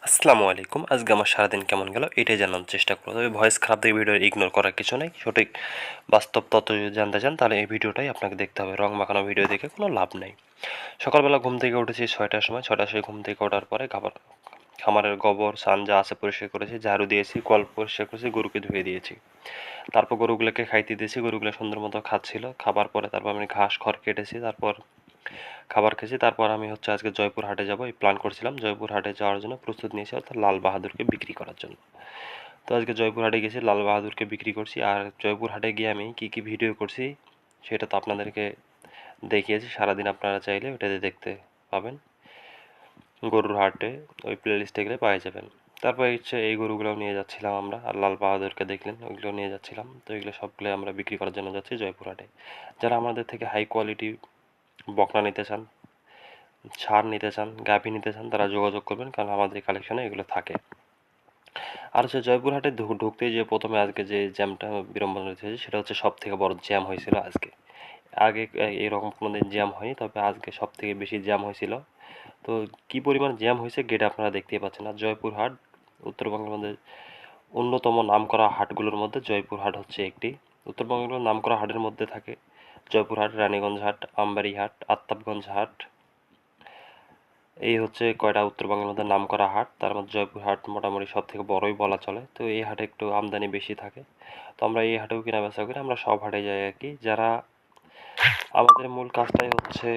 আসসালামু আলাইকুম। আজকে আমার সারাদিন কেমন গেল এটাই জানার চেষ্টা করব। তবে ভয়েস খারাপ দেখে ভিডিও ইগনোর করার কিছু নেই। সঠিক বাস্তব তথ্য যদি জানতে চান তাহলে এই ভিডিওটাই আপনাকে দেখতে হবে। রং মাখানো ভিডিও দেখে কোনো লাভ নেই। সকালবেলা ঘুম থেকে উঠেছি ৬টার সময়। ৬টার সময় ঘুম থেকে ওঠার পরে খামারের গোবর, সান যা আছে পরিষ্কার করেছি, ঝাড়ু দিয়েছি, কল পরিষ্কার করেছি, গরুকে ধুয়ে দিয়েছি। তারপর গরুগুলোকে খাইতে দিয়েছি, গরুগুলো সুন্দর মতো খাচ্ছিল। খাবার পরে তারপর আমি ঘাস খড় কেটেছি, তারপর খাবার খেয়েছি। তারপর আমি আজকে জয়পুর হাটে যাব এই প্ল্যান করছিলাম। জয়পুর হাটে যাওয়ার জন্য প্রস্তুত নিয়েছি, অর্থাৎ লাল বাহাদুরকে বিক্রি করার জন্য। তো আজকে জয়পুর হাটে গেছি, লাল বাহাদুরকে বিক্রি করছি। আর জয়পুর হাটে গিয়ে আমি কী কী ভিডিও করছি সেটা তো আপনাদেরকে দেখিয়েছি। সারাদিন আপনারা চাইলে ওটাতে দেখতে পাবেন। গরুর হাটে ওই প্লে লিস্টে গেলে পাওয়া যাবেন। তারপর এই গরুগুলোও নিয়ে যাচ্ছিলাম আমরা। আর লাল বাহাদুরকে দেখলেন, ওইগুলো নিয়ে যাচ্ছিলাম। তো এগুলো সবগুলো আমরা বিক্রি করার জন্য যাচ্ছি জয়পুর হাটে। যারা আমাদের থেকে হাই কোয়ালিটি বকনা নিতে চান, ষাঁড় নিতে চান, গাভী নিতে চান, তারা যোগাযোগ করবেন, কারণ আমাদের কালেকশনে এগুলো থাকে। আর জয়পুর হাটে ঢুকতেই যে প্রথমে আজকে যে জ্যামটা বিড়ম্বনা হয়েছে সেটা হচ্ছে সব থেকে বড় জ্যাম হয়েছিল আজকে। আগে এরকম কোনো দিন জ্যাম হয়নি, তবে আজকে সব থেকে বেশি জ্যাম হয়েছিল। তো কি পরিমাণ জ্যাম হয়েছে গেটে আপনারা দেখতেই পাচ্ছেন। আর জয়পুর হাট উত্তরবঙ্গের মধ্যে অন্যতম নামকরা হাটগুলোর মধ্যে জয়পুর হাট হচ্ছে একটি। উত্তরবঙ্গের নামকরা হাটের মধ্যে থাকে জয়পুর হাট, রানীগঞ্জ হাট, আমবাড়ি হাট, আফতাবগঞ্জ হাট। এই হচ্ছে কয়টা উত্তরবঙ্গের মধ্যে নামকরা হাট। তার মধ্যে জয়পুর হাট মোটামুটি সব থেকে বড়ই বলা চলে। তো এই হাটে একটু আমদানি বেশি থাকে। তো আমরা এই হাটেও কেনা বেচা করি। আমরা সব হাটে যাই আর কি। যারা আমাদের মূল কাজটাই হচ্ছে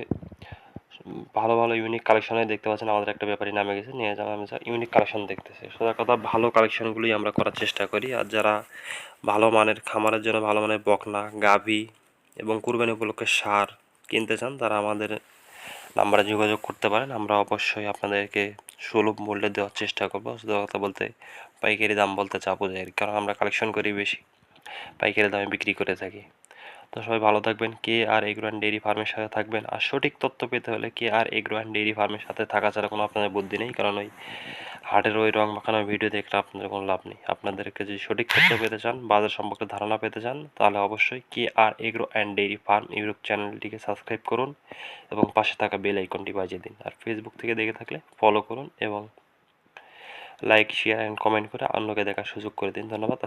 ভালো ভালো ইউনিক কালেকশনে দেখতে পাচ্ছেন আমাদের একটা ব্যাপারী নামে গেছে, নিয়ে যাওয়া আমি ইউনিক কালেকশন দেখতেছে। সোজা কথা ভালো কালেকশনগুলোই আমরা করার চেষ্টা করি। আর যারা ভালো মানের খামারের জন্য ভালো মানের বকনা, গাভী এবং কুরবানি উপলক্ষে ষাঁড় কিনতে চান, তারা আমাদের নাম্বারে যোগাযোগ করতে পারেন। আমরা অবশ্যই আপনাদেরকে সুলভ মূল্যে দেওয়ার চেষ্টা করবো। সোজা কথা বলতে পাইকারি দাম বলতে চাপও যায়, কারণ আমরা কালেকশন করি বেশি, পাইকারি দামে বিক্রি করে থাকি। তো সবাই ভালো থাকবেন। কে আর এগ্রো অ্যান্ড ডেইরি ফার্মের সাথে থাকবেন। আর সঠিক তথ্য পেতে হলে কে আর এগ্রো অ্যান্ড ডেইরি ফার্মের সাথে থাকা ছাড়া কোনো আপনাদের বুদ্ধি নেই, কারণ ওই হাটের ওই রং মাখানোর ভিডিও দেখলে আপনাদের কোনো লাভ নেই। আপনাদেরকে যদি সঠিক তথ্য পেতে চান, বাজার সম্পর্কে ধারণা পেতে চান, তাহলে অবশ্যই K R agro and dairy farm YouTube চ্যানেলটিকে সাবস্ক্রাইব করুন এবং পাশে থাকা বেল আইকনটি বাজিয়ে দিন। আর ফেসবুক থেকে দেখে থাকলে ফলো করুন এবং লাইক, শেয়ার অ্যান্ড কমেন্ট করে অন্যকে দেখার সুযোগ করে দিন। ধন্যবাদ।